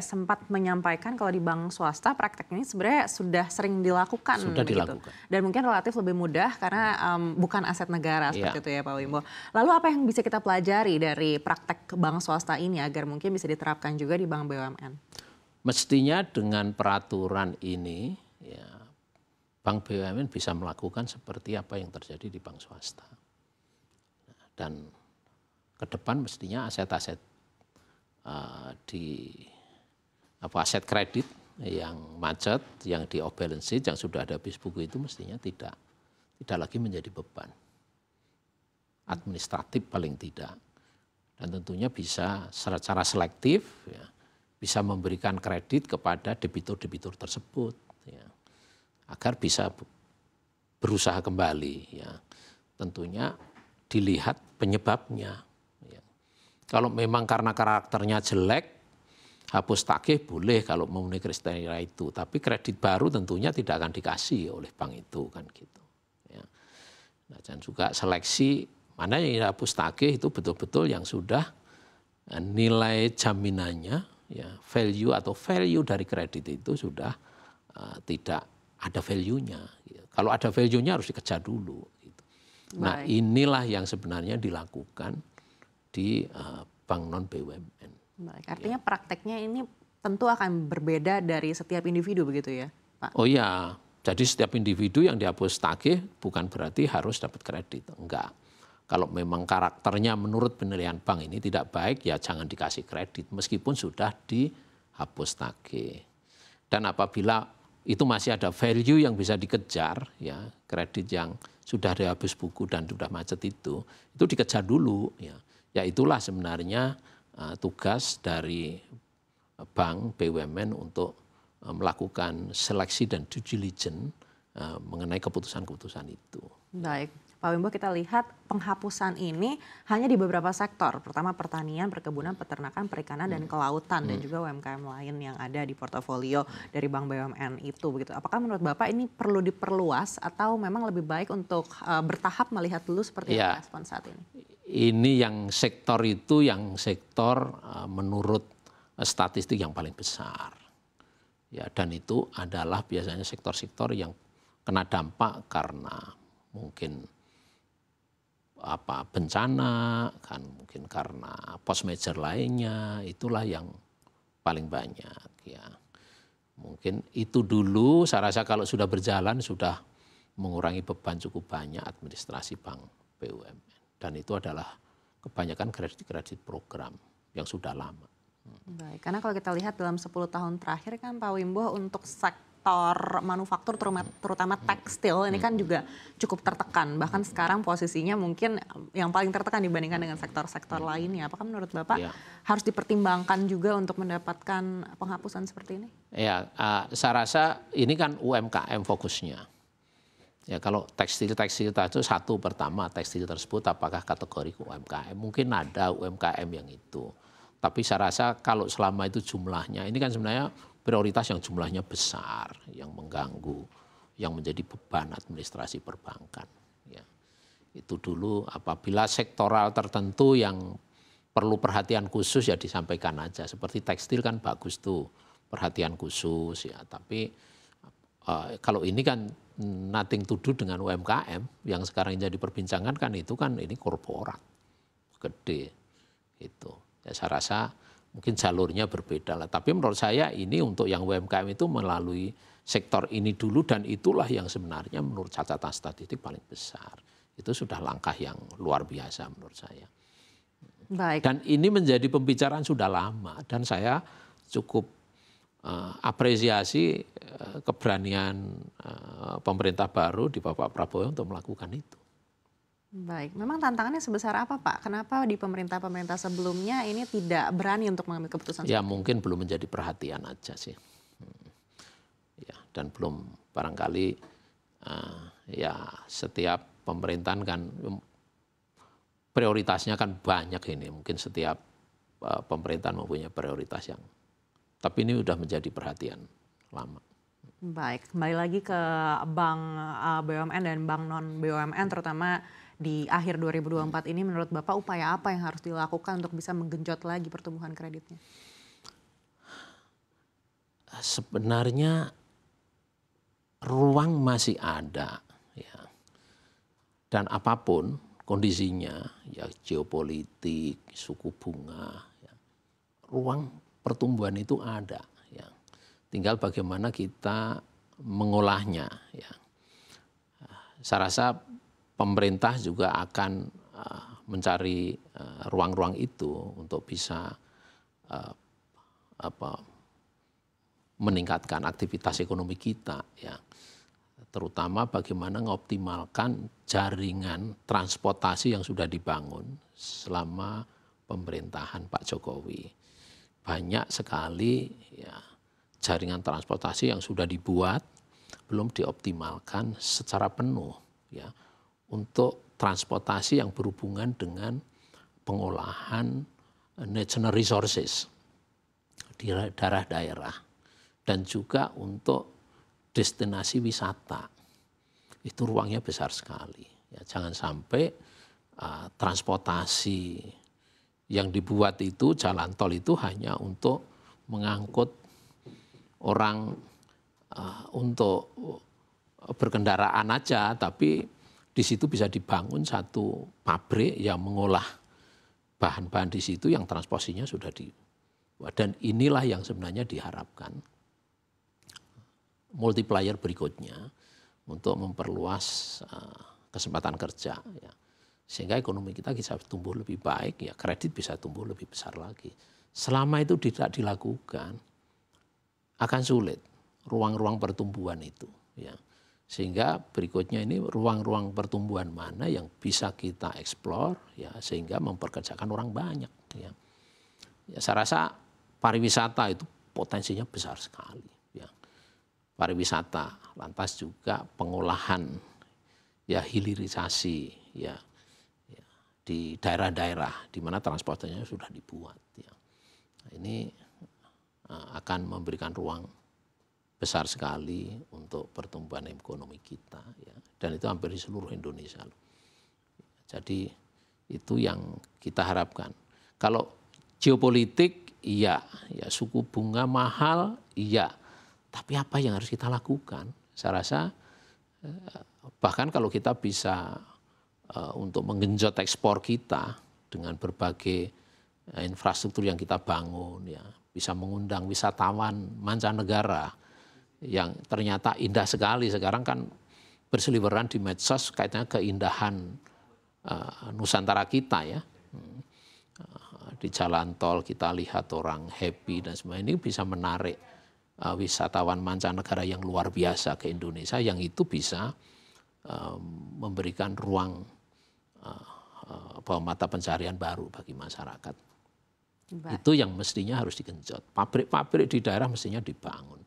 Sempat menyampaikan kalau di bank swasta praktek ini sebenarnya sudah sering dilakukan Sudah begitu. dilakukan. Dan mungkin relatif lebih mudah karena bukan aset negara seperti itu ya Pak Wimbo. Lalu apa yang bisa kita pelajari dari praktek bank swasta ini agar mungkin bisa diterapkan juga di bank BUMN? Mestinya dengan peraturan ini ya bank BUMN bisa melakukan seperti apa yang terjadi di bank swasta. Dan ke depan mestinya aset-aset aset kredit yang macet, yang di off balance sheet, yang sudah ada habis buku itu mestinya tidak lagi menjadi beban administratif paling tidak. Dan tentunya bisa secara selektif ya, bisa memberikan kredit kepada debitur-debitur tersebut ya, agar bisa berusaha kembali ya. Tentunya dilihat penyebabnya ya. Kalau memang karena karakternya jelek, hapus tagih boleh kalau memenuhi kriteria itu, tapi kredit baru tentunya tidak akan dikasih oleh bank itu kan gitu. Ya. Nah, dan juga seleksi mana yang dihapus tagih itu betul-betul yang sudah nilai jaminannya, ya value dari kredit itu sudah tidak ada value-nya. Gitu. Kalau ada value-nya harus dikejar dulu. Gitu. Nah inilah yang sebenarnya dilakukan di bank non BUMN. Baik, artinya prakteknya ini tentu akan berbeda dari setiap individu begitu ya Pak? Oh iya, jadi setiap individu yang dihapus tagih bukan berarti harus dapat kredit, enggak. Kalau memang karakternya menurut penilaian bank ini tidak baik, ya jangan dikasih kredit meskipun sudah dihapus tagih. Dan apabila itu masih ada value yang bisa dikejar, ya kredit yang sudah dihapus buku dan sudah macet itu dikejar dulu, ya. Ya itulah sebenarnya tugas dari bank BUMN untuk melakukan seleksi dan due diligence mengenai keputusan-keputusan itu. Baik, Pak Wimbo, kita lihat penghapusan ini hanya di beberapa sektor. Pertama pertanian, perkebunan, peternakan, perikanan, dan kelautan, dan juga UMKM lain yang ada di portofolio dari Bank BUMN itu. Begitu. Apakah menurut Bapak ini perlu diperluas atau memang lebih baik untuk bertahap melihat dulu seperti apa respon saat ini? Ini yang sektor itu yang sektor menurut statistik yang paling besar. Ya, dan itu adalah biasanya sektor-sektor yang kena dampak karena mungkin bencana, kan mungkin karena post major lainnya, itulah yang paling banyak ya. Mungkin itu dulu saya rasa kalau sudah berjalan sudah mengurangi beban cukup banyak administrasi bank BUMN. Dan itu adalah kebanyakan kredit-kredit program yang sudah lama. Baik, karena kalau kita lihat dalam 10 tahun terakhir kan Pak Wimbo untuk sektor manufaktur terutama tekstil ini kan juga cukup tertekan. Bahkan sekarang posisinya mungkin yang paling tertekan dibandingkan dengan sektor-sektor lainnya. Apakah menurut Bapak harus dipertimbangkan juga untuk mendapatkan penghapusan seperti ini? Ya, saya rasa ini kan UMKM fokusnya. Ya kalau tekstil itu satu pertama tekstil tersebut apakah kategori UMKM? Mungkin ada UMKM yang itu. Tapi saya rasa kalau selama itu jumlahnya, ini kan sebenarnya prioritas yang jumlahnya besar, yang mengganggu, yang menjadi beban administrasi perbankan. Ya. Itu dulu apabila sektoral tertentu yang perlu perhatian khusus ya disampaikan aja. Seperti tekstil kan bagus tuh, perhatian khusus ya. Tapi kalau ini kan nothing to do dengan UMKM yang sekarang jadi perbincangan kan itu kan ini korporat gede itu. Ya, saya rasa mungkin jalurnya berbeda lah. Tapi menurut saya ini untuk yang UMKM itu melalui sektor ini dulu dan itulah yang sebenarnya menurut catatan statistik paling besar. Itu sudah langkah yang luar biasa menurut saya. Baik. Dan ini menjadi pembicaraan sudah lama dan saya cukup apresiasi keberanian pemerintah baru di Bapak Prabowo untuk melakukan itu. Baik, memang tantangannya sebesar apa Pak? Kenapa di pemerintah-pemerintah sebelumnya ini tidak berani untuk mengambil keputusan? Ya mungkin belum menjadi perhatian aja sih. Ya, dan belum barangkali ya setiap pemerintahan kan prioritasnya kan banyak ini. Mungkin setiap pemerintahan mempunyai prioritas yang tapi ini sudah menjadi perhatian lama. Baik, kembali lagi ke bank BUMN dan bank non BUMN terutama di akhir 2024 ini menurut Bapak upaya apa yang harus dilakukan untuk bisa menggenjot lagi pertumbuhan kreditnya? sebenarnya ruang masih ada, ya. Dan apapun kondisinya, ya geopolitik, suku bunga, ya, ruang pertumbuhan itu ada, ya. Tinggal bagaimana kita mengolahnya, ya. Saya rasa pemerintah juga akan mencari ruang-ruang itu untuk bisa meningkatkan aktivitas ekonomi kita, ya. Terutama bagaimana mengoptimalkan jaringan transportasi yang sudah dibangun selama pemerintahan Pak Jokowi. Banyak sekali, ya, jaringan transportasi yang sudah dibuat belum dioptimalkan secara penuh, ya, untuk transportasi yang berhubungan dengan pengolahan natural resources di daerah-daerah dan juga untuk destinasi wisata. Itu ruangnya besar sekali. Ya, jangan sampai transportasi yang dibuat itu, jalan tol itu hanya untuk mengangkut orang untuk berkendaraan aja, tapi di situ bisa dibangun satu pabrik yang mengolah bahan-bahan di situ yang transportasinya sudah dibuat. Dan inilah yang sebenarnya diharapkan multiplier berikutnya untuk memperluas kesempatan kerja, ya. Sehingga ekonomi kita bisa tumbuh lebih baik, ya, kredit bisa tumbuh lebih besar lagi. Selama itu tidak dilakukan, akan sulit ruang-ruang pertumbuhan itu, ya. Sehingga berikutnya ini ruang-ruang pertumbuhan mana yang bisa kita eksplor, ya, sehingga memperkerjakan orang banyak, ya. Ya, saya rasa pariwisata itu potensinya besar sekali, ya. Pariwisata, lantas juga pengolahan, ya, hilirisasi, ya, di daerah-daerah di mana transportasinya sudah dibuat, ya. Nah, ini akan memberikan ruang besar sekali untuk pertumbuhan ekonomi kita, ya. Dan itu hampir di seluruh Indonesia. Jadi itu yang kita harapkan. Kalau geopolitik, iya, ya, suku bunga mahal, iya. Tapi apa yang harus kita lakukan? Saya rasa bahkan kalau kita bisa untuk menggenjot ekspor kita dengan berbagai infrastruktur yang kita bangun, ya, bisa mengundang wisatawan mancanegara yang ternyata indah sekali. Sekarang kan berseliweran di medsos kaitannya keindahan Nusantara kita, ya. Di jalan tol kita lihat orang happy dan sebagainya, ini bisa menarik wisatawan mancanegara yang luar biasa ke Indonesia, yang itu bisa memberikan ruang mata pencarian baru bagi masyarakat. Itu yang mestinya harus digenjot. Pabrik-pabrik di daerah mestinya dibangun.